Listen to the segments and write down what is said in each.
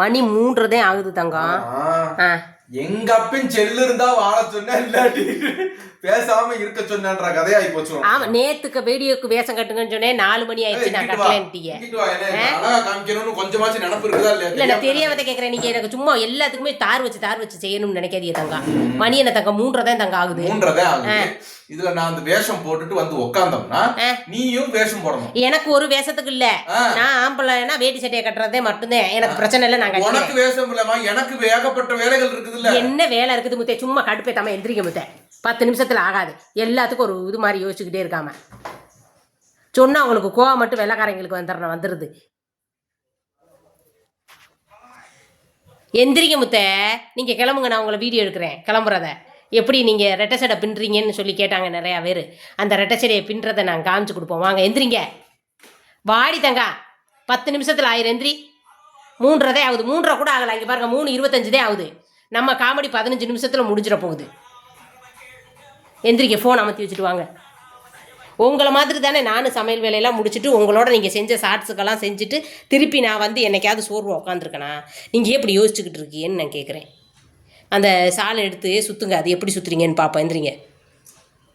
மணி 3:30 ஆகுது தங்கம். எங்க அப்பன் செல்லு இருந்தா வாழ சொன்ன இல்லாட்டி பேசாம இருக்க சொன்னன்ற கதையாயி போச்சு. ஆமா, நேத்துக்கு வீடியோக்கு வேஷம் கட்டுங்கன்னு சொன்னேன். 4 மணி ஆயிடுச்சு. நான் கட்டலன்ட்டீங்க. கொஞ்சமாச்சு நினைப்பு இருக்குதா இல்ல? நான் தெரியாமத கேக்குறேன். நீங்க எனக்கு சும்மா எல்லாத்துக்குமே தார் வச்சு செய்யணும்னு நினைக்காதீங்க தங்கம். மணி என்ன தங்கம் 3:30 தங்கம் ஆகுது. 3:30 ஆகுது. இதுல நான் அந்த வேஷம் போட்டுட்டு வந்து உட்கார்ந்தோம்னா நீயும் வேஷம் போடணும். எனக்கு ஒரு வேஷத்துக்கு இல்ல. நான் ஆம்பளைனா வேட்டி சட்டையை கட்டுறதே மட்டும்தான் எனக்கு பிரச்சனை இல்ல. நான் உனக்கு வேஷம் இல்லமா, எனக்கு ஏகப்பட்ட வேலைகள் இருக்குது. என்ன வேலை இருக்குது முத்தே? சும்மா கடுப்பே தம்மா எந்திரிக்க முத்தே. 10 நிமிஷத்துல ஆகாது. எல்லாத்துக்கும் ஒரு இது மாதிரி யோசிச்சுக்கிட்டே இருக்காம சொன்னா உங்களுக்கு கோவம் மட்டும் வெள்ளக்காரங்களுக்கு வந்துடுது. எந்திரிக்க முத்தே. நீங்க கிளம்புங்க, நான் உங்களை வீடியோ எடுக்கிறேன். கிளம்புறத எப்படி நீங்கள் ரெட்டை சடை பின்னுறீங்கன்னு சொல்லி கேட்டாங்க நிறையா பேர். அந்த ரெட்டை சடையை பின்னுறதை நாங்கள் காமிச்சு கொடுப்போம். வாங்க எந்திரிங்க. வாடி தங்கா. 10 நிமிஷத்தில் ஆயிரம். எந்திரி. 3:30 ஆகுது. 3:30 கூட ஆகலை. இங்கே பாருங்கள் 3:25 ஆகுது. நம்ம காமெடி 15 நிமிஷத்தில் முடிஞ்சிட போகுது. எந்திரிக்க. ஃபோன் அமர்த்தி வச்சுட்டு வாங்க. உங்களை மாதிரி தானே நானும் சமையல் வேலையெல்லாம் முடிச்சுட்டு உங்களோட நீங்கள் செஞ்ச ஷார்ட்ஸுக்கெல்லாம் செஞ்சுட்டு திருப்பி நான் வந்து என்னைக்காவது சோர்வாக உட்காந்துருக்கேனா? நீங்கள் எப்படி யோசிச்சுக்கிட்டு இருக்கீங்கன்னு நான் கேட்குறேன். அந்த சாலை எடுத்து சுற்றுங்க. அது எப்படி சுற்றுறீங்கன்னு பார்ப்போம். எந்திரிங்க.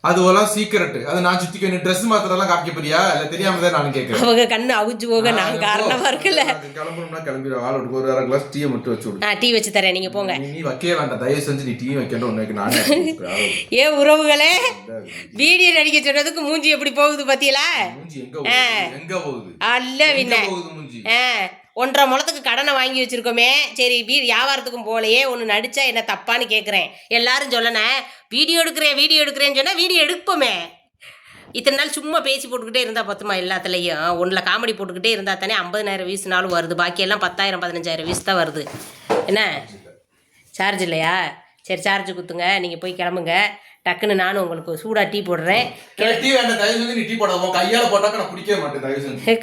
அதுவெல்லாம் சீக்கிரட். அது நான் சுத்திக்க நீ ட்ரெஸ் மாத்திரலாம் காமிக்க போறியா? இல்ல தெரியாம தான் நான் கேக்குறேன். அவங்க கண்ணு அவுஞ்சு போக நான் காரணமா இருக்குல்ல. கிளம்பணும்னா கிளம்பிடு. ஆளுக்கு ஒரு அரை கிளாஸ் டீ மட்டும் வச்சு விடு. டீ வச்சு தரேன், நீங்க போங்க. நீ வைக்கவே வேண்டாம், தயவு செஞ்சு நீ டீ வைக்கணும். உனக்கு நானே ஏ உறவுகளே, வீடியோ நடிக்க சொன்னதுக்கு மூஞ்சி எப்படி போகுது பாத்தீங்களா? மூஞ்சி எங்க போகுது? அல்ல வின்ன. 1.5 முழத்துக்கு கடனை வாங்கி வச்சுருக்கோமே. சரி வியாபாரத்துக்கும் போலையே ஒன்று நடித்தா என்ன தப்பான்னு கேட்குறேன். எல்லாரும் சொல்லணேன் வீடியோ எடுக்கிறேன்னு சொன்னால் வீடியோ எடுப்போமே. இத்தனை நாள் சும்மா பேசி போட்டுக்கிட்டே இருந்தால் பத்துமா? எல்லாத்துலேயும் ஒன்றில் காமெடி போட்டுக்கிட்டே இருந்தால் தானே 50,000 வியூஸ்னாலும் வருது. பாக்கியெல்லாம் 10,000 15,000 வியூஸ் தான் வருது. என்ன சார்ஜ் இல்லையா? சரி சார்ஜ் குத்துங்க. நீங்கள் போய் கிளம்புங்க. டக்குன்னு நானும் உங்களுக்கு சூடாக டீ போடுறேன்.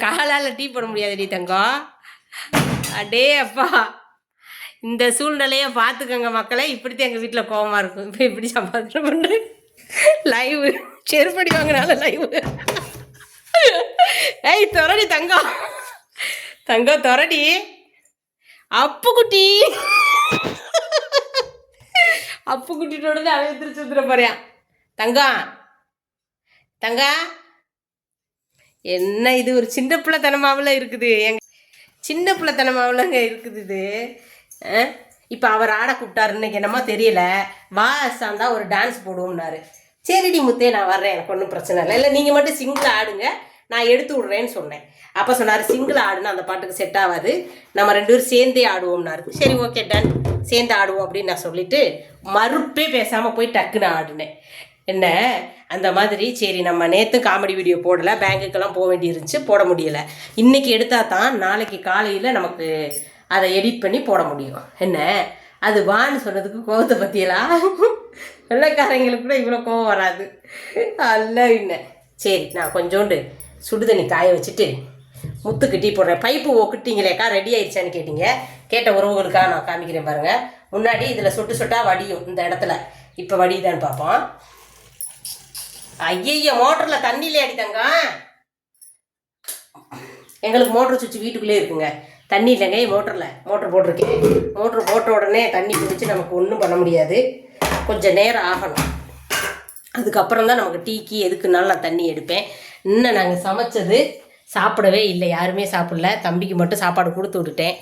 காலால் டீ போட முடியாது டீ தங்கம். அடே அப்பா, இந்த சூழ்நிலையை பார்த்துக்கோங்க மக்களே. இப்படித்தான் எங்கள் வீட்டில் கோவமாக இருக்கும். இப்போ இப்படி சமாதானம் பண்ணுறேன். லைவ் செருப்படி வாங்கினால லைவ். ஏய் தொரடி தங்கம், தங்கம் தொரடி. அப்பு குட்டி குட்டியோட அவன் திருச்சி வந்துட போறியா? தங்கம் என்ன இது ஒரு சின்ன பிள்ளைத்தனமாவில் இருக்குது. சின்ன பிள்ளைத்தனமாவிலங்க இருக்குது இது. இப்போ அவர் ஆட கூப்பிட்டாரு. இன்னைக்கு என்னமோ தெரியல. வா சாந்தா ஒரு டான்ஸ் போடுவோம்னாரு. சரிடி முத்தே நான் வர்றேன், எனக்கு ஒன்றும் பிரச்சனை இல்லை. நீங்கள் மட்டும் சிங்கிள் ஆடுங்க, நான் எடுத்து விட்றேன்னு சொன்னேன். அப்போ சொன்னார் சிங்கிள் ஆடுன்னு அந்த பாட்டுக்கு செட் ஆகாது, நம்ம 2 பேரும் சேர்ந்தே ஆடுவோம்னாரு. சரி ஓகே டன், சேர்ந்து ஆடுவோம் அப்படின்னு நான் சொல்லிவிட்டு மறுப்பே பேசாமல் போய் டக்குன்னு ஆடினேன். என்ன அந்த மாதிரி. சரி நம்ம நேற்று காமெடி வீடியோ போடலை, பேங்குக்கெல்லாம் போக வேண்டி இருந்துச்சு, போட முடியலை. இன்றைக்கி எடுத்தால் தான் நாளைக்கு காலையில் நமக்கு அதை எடிட் பண்ணி போட முடியும். என்ன அது வான்னு சொன்னதுக்கு கோவத்தை பற்றியலாம். வெள்ளைக்காரங்களுக்கு கூட இவ்வளோ கோவம் வராது அல்ல என்ன. சரி நான் கொஞ்சோண்டு சுடுதண்ணி காய வச்சுட்டு முத்துக்கு டீ போடுறேன். பைப்பு ஒக்கிட்டீங்களேக்கா, ரெடி ஆயிடுச்சான்னு கேட்டீங்க. கேட்ட உறவுகளுக்காக நான் காமிக்கிறேன் பாருங்கள். முன்னாடி இதில் சொட்டு சொட்டாக வடியும் இந்த இடத்துல. இப்போ வடியுதான்னு பார்ப்போம். ஐயய்ய மோட்டரில் தண்ணியிலே அடித்தாங்க. எங்களுக்கு மோட்டர் சுவிட்ச் வீட்டுக்குள்ளே இருக்குங்க. தண்ணி இல்லைங்க மோட்டர் போட்டிருக்கேன். மோட்ரு போட்ட உடனே தண்ணி பிடிச்சி நமக்கு ஒன்றும் பண்ண முடியாது. கொஞ்சம் நேரம் ஆகணும். அதுக்கப்புறம் தான் நமக்கு டீக்கு எதுக்குனாலும் நான் தண்ணி எடுப்பேன். இன்னும் நாங்கள் சமைச்சது சாப்பிடவே இல்லை, யாருமே சாப்பிடல. தம்பிக்கு மட்டும் சாப்பாடு கொடுத்து விட்டுட்டேன்.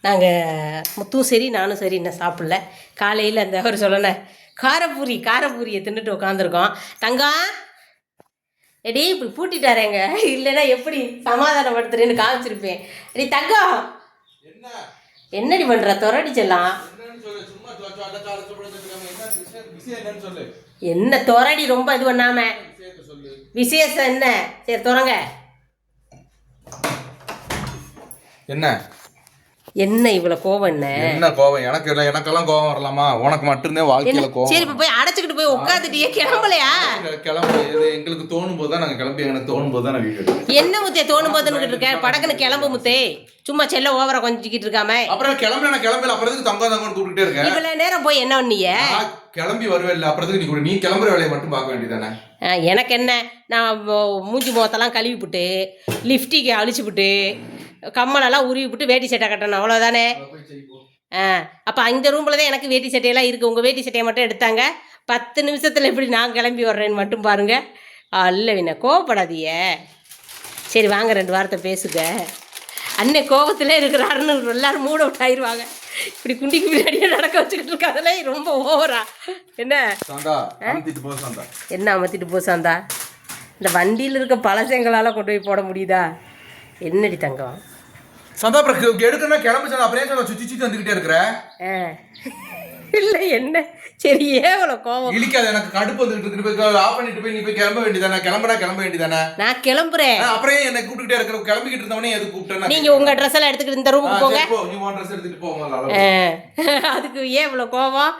நாங்கள் முத்தும் சரி நானும் சரி இன்னும் சாப்பிடல. காலையில் அந்த அவர் சொல்லணேன் காரப்பூரியை தின்னுட்டு உட்காந்துருக்கோம். தங்கம் எடி இப்படி பூட்டிட்டாரேங்க, இல்லைன்னா எப்படி சமாதானப்படுத்துறேன்னு காமிச்சிருப்பேன். அடி தங்கம் என்னடி பண்ணுற? தொரடிச்செல்லாம் என்ன தொரடி ரொம்ப இது பண்ணாம விசேஷம் என்ன? சரி தொடங்க. என்ன இவ்வளவு கோவம்? என்ன கோவம்? எனக்கெல்லாம் கோவம் வரலாமா? உனக்கு மட்டும்தான் வாழ்க்கையில கோவம். சரி இப்ப போய் அடைச்சுக்கிட்டு போய் உட்காந்துட்டியே, கிளம்பலையா? கிளம்பு. எங்களுக்கு தோணும் போது தான் நாங்க கிளம்பி, எனக்கு தோணும் போது தான் நான் வீடியோ எடுக்கிறேன். என்ன முத்தே தோணும் போதுன்னு இருக்கேன்? படக்குன்னு கிளம்பு முத்தே. சும்மா செல்ல ஓவரா கொஞ்சிக்கிட்டு இருக்காம. அப்புறம் கிளம்பல அப்புறத்துக்கு தங்கன்னு கூப்பிட்டுட்டே இருக்கேன். இவ்வளவு நேரம் போய் என்ன பண்ணீங்க? கிளம்பி வருவேன். அப்புறத்துக்கு நீ கிளம்புற வேலையை மட்டும் பார்க்க வேண்டியதானே? எனக்கு என்ன, நான் மூஞ்சி முகத்தெல்லாம் கழுவி விட்டு லிப்டிக்கு அழிச்சு விட்டு கம்மலெல்லாம் உருவி விட்டு வேட்டி சட்டை கட்டணும் அவ்வளோதானே. அப்போ இந்த ரூமில் தான் எனக்கு வேட்டி சட்டையெல்லாம் இருக்குது. உங்கள் வேட்டி சட்டையை மட்டும் எடுத்தாங்க 10 நிமிஷத்தில் எப்படி நான் கிளம்பி வர்றேன்னு மட்டும் பாருங்கள். இல்லை வின கோவப்படாதீய. சரி வாங்க 2 வாரத்தை பேசுங்க. அன்னை கோபத்தில் இருக்கிறாருன்னு எல்லாரும் மூட் அவுட் ஆயிடுவாங்க. இப்படி குண்டிக்கு பின்னாடியே நடக்க வச்சுக்கிட்டு இருக்காதுல ரொம்ப ஓவரா. என்ன என்ன அமர்த்திட்டு போ சாந்தா. இந்த வண்டியில் இருக்க பழசங்களால் கொண்டு போய் போட முடியுதா? என்னடி தங்கம் சந்தா அப்புறம் எடுக்கணும் கிளம்பு சந்தா. அப்புறம் சுற்றி சுற்றி வந்துக்கிட்டே இருக்கிற இல்லை என்ன சரி ஏவல கோவம் இழிக்காது. எனக்கு கடுப்பு வந்துட்டு இருக்கு. ஆஃப் பண்ணிட்டு போய் நீ போய் கிளம்ப வேண்டியதானே. கிளம்ப வேண்டியதானே. நான் கிளம்புறேன். அப்புறம் என்ன கூப்பிட்டுட்டே இருக்கிற. கிளம்பிக்கிட்டு இருந்தவனே எது கூப்பிட்டேன். நீங்க உங்க ட்ரெஸ் எல்லாம் எடுத்துக்கிட்டு இந்த ரூமுக்கு போங்க. நீ உன் ட்ரெஸ் எடுத்துட்டு போங்க. அதுக்கு ஏன் இவ்வளோ கோவம்?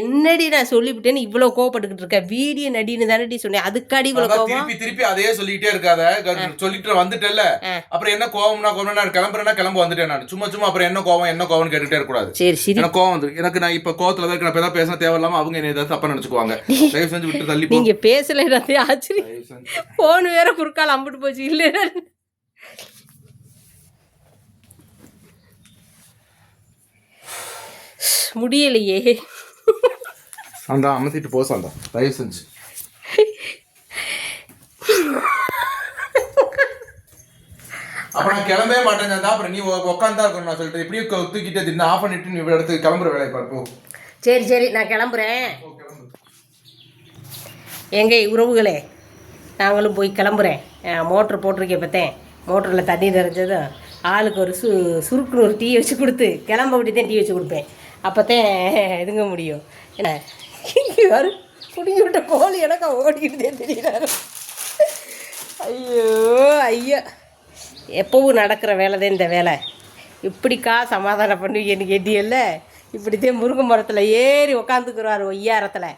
என்னடி நான் சொல்லிவிட்டேன்னு இவ்வளோ கோவப்பட்டுக்கிட்டு இருக்கேன். வீடியோ நடின்னு தானடி சொன்னேன். அதுக்காடி இவ்வளோ கோவம். திருப்பி அதே சொல்லிக்கிட்டே இருக்காத. சொல்லிட்டு வந்துட்டல அப்புறம் என்ன கோவம்னா நான் கிளம்புறேன்னா கிளம்ப வந்துட்டேன். நான் சும்மா அப்புறம் என்ன கோவம்னு கேட்டுட்டே இருக்கக்கூடாது. சரி எனக்கு கோவம் வந்து எனக்கு நான் இப்ப கோவத்துல தான் நான் ஏதாவது பேச தேவையில்லாம அவங்க என்ன ஏதாவது தப்பா நினைச்சுக்குவாங்க. தயவு செஞ்சு விட்டு தள்ளி. நீங்க பேசல ஆச்சரியம். போன் வேற குறுக்கால அம்பிட்டு போச்சு. இல்ல முடியலையே. சாந்தா அமர்த்திட்டு போ சாந்தா தயவு செஞ்சு. அப்புறம் நான் கிளம்பவே மாட்டேன் சாந்தா. அப்புறம் நீ உட்காந்தா இருக்கணும். நான் சொல்லிட்டு இப்படியே தூக்கிட்டே தின்னு ஆஃப் பண்ணிட்டு நீ இடத்து கிளம்புற வேலையை பார்ப்போம். சரி நான் கிளம்புறேன். எங்க உறவுகளே நாங்களும் போய் கிளம்புறேன். மோட்ரு போட்டிருக்கேன். பார்த்தேன் மோட்டரில் தண்ணி நிறைஞ்சதும் ஆளுக்கு ஒரு சுருக்குன்னு ஒரு டீ வச்சு கொடுத்து கிளம்ப விட்டு தான் டீ வச்சு கொடுப்பேன். அப்போத்தான் இதுங்க முடியும். என்ன யாரு குடிங்கி விட்ட கோழி எனக்கு ஓடிக்கிட்டே தெரியுறாரு. ஐயோ எப்பவும் நடக்கிற வேலை தான் இந்த வேலை. இப்படிக்கா சமாதானம் பண்ணுவீங்கன்னு கேட்டியல்ல. இப்படித்தான் முருங்கை மரத்தில் ஏறி உக்காந்துக்குறாரு ஒய்யாரத்தில்.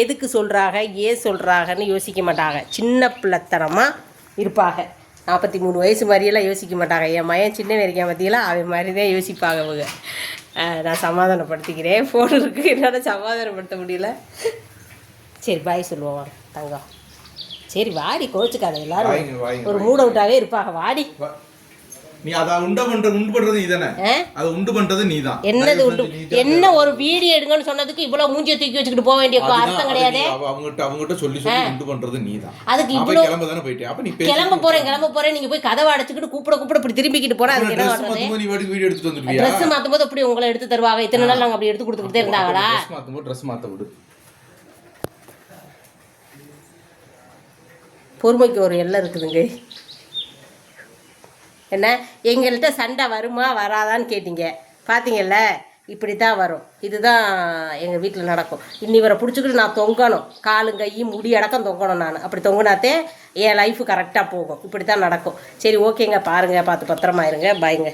எதுக்கு சொல்கிறாங்க ஏன் சொல்கிறாங்கன்னு யோசிக்க மாட்டாங்க. சின்ன பிள்ளைத்தனமாக இருப்பாங்க. 43 வயசு மாதிரியெல்லாம் யோசிக்க மாட்டாங்க. என் மயன் சின்ன வரைக்கும் பற்றியெல்லாம் அவன் மாதிரி தான் யோசிப்பாங்க அவங்க. நான் சமாதானப்படுத்திக்கிறேன். ஃபோன் இருக்குது என்னால் சமாதானப்படுத்த முடியல. சரி பாய் சொல்லுவோம் தங்கம். சரி வாடி கோச்சுக்காத. எல்லாரும் ஒரு மூட் அவுட்டாகவே இருப்பாங்க. வாடி. நீ அதை உண்டு பண்றது நீதானே. அதை உண்டு பண்றது நீதான். என்னது உண்டு? என்ன ஒரு வீடியோ எடுங்கன்னு சொன்னதுக்கு இவ்வளவு மூஞ்சியை தூக்கி வச்சுக்கிட்டு போக வேண்டிய அர்த்தம் கிடையாது. அவங்ககிட்ட சொல்லி உண்டு பண்றது நீதான். அதுக்கு இவ்வளவு கிளம்ப தானே போயிட்டே. அப்ப நீ கிளம்ப போறேன் நீங்க போய் கதவை அடைச்சுக்கிட்டு கூப்பிட இப்படி திரும்பிக்கிட்டு போனா அதுக்கு என்ன பண்றது? நீ வாடி வீடியோ எடுத்துட்டு வந்துருவியா? ட்ரெஸ் மாத்தும்போது அப்படி உங்களை எடுத்து தருவாங்க. இத்தனை நாள் நாங்க அப்படி எடுத்து கொடுத்துக்கிட்டே இருந்தாங்களா? ட்ரெஸ் மாத்த விடு. பொறுமைக்கு ஒரு எல்லை இருக்குதுங்க. என்ன எங்கள்கிட்ட சண்டை வருமா வராதான்னு கேட்டிங்க. பார்த்தீங்கல்ல இப்படி தான் வரும். இதுதான் எங்கள் வீட்டில் நடக்கும். இன்னிவரை பிடிச்சிக்கிட்டு நான் தொங்கணும். காலும் கையும் முடி அடக்கம் தொங்கணும். நான் அப்படி தொங்கினாத்தே என் லைஃபு கரெக்டாக போகும். இப்படி தான் நடக்கும். சரி ஓகேங்க பாருங்கள். பார்த்து பத்திரமா இருங்க. பாய்ங்க.